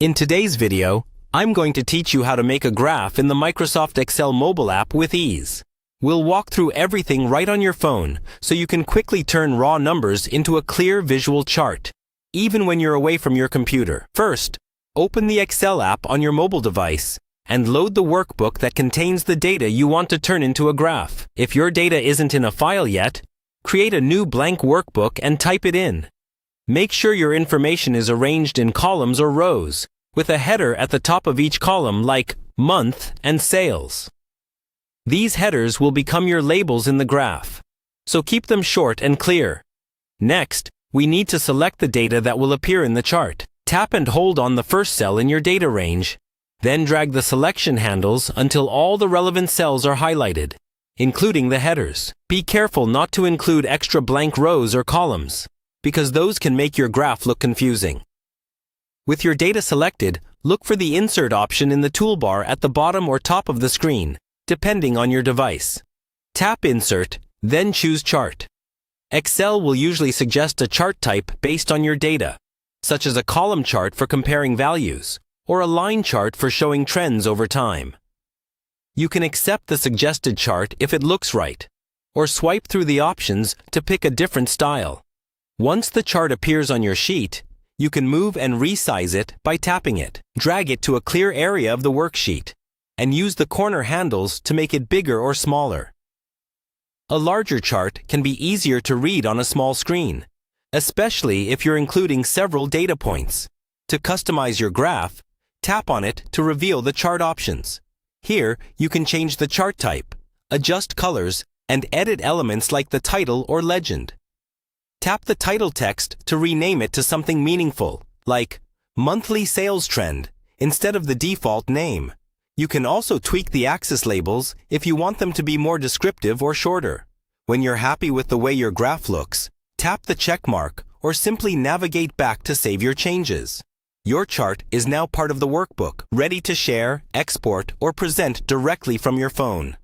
In today's video, I'm going to teach you how to make a graph in the Microsoft Excel mobile app with ease. We'll walk through everything right on your phone so you can quickly turn raw numbers into a clear visual chart, even when you're away from your computer. First, open the Excel app on your mobile device and load the workbook that contains the data you want to turn into a graph. If your data isn't in a file yet, create a new blank workbook and type it in. Make sure your information is arranged in columns or rows, with a header at the top of each column like month and sales. These headers will become your labels in the graph, so keep them short and clear. Next, we need to select the data that will appear in the chart. Tap and hold on the first cell in your data range, then drag the selection handles until all the relevant cells are highlighted, including the headers. Be careful not to include extra blank rows or columns, because those can make your graph look confusing. With your data selected, look for the Insert option in the toolbar at the bottom or top of the screen, depending on your device. Tap Insert, then choose Chart. Excel will usually suggest a chart type based on your data, such as a column chart for comparing values, or a line chart for showing trends over time. You can accept the suggested chart if it looks right, or swipe through the options to pick a different style. Once the chart appears on your sheet, you can move and resize it by tapping it. Drag it to a clear area of the worksheet, and use the corner handles to make it bigger or smaller. A larger chart can be easier to read on a small screen, especially if you're including several data points. To customize your graph, tap on it to reveal the chart options. Here, you can change the chart type, adjust colors, and edit elements like the title or legend. Tap the title text to rename it to something meaningful, like Monthly Sales Trend, instead of the default name. You can also tweak the axis labels if you want them to be more descriptive or shorter. When you're happy with the way your graph looks, tap the check mark or simply navigate back to save your changes. Your chart is now part of the workbook, ready to share, export, or present directly from your phone.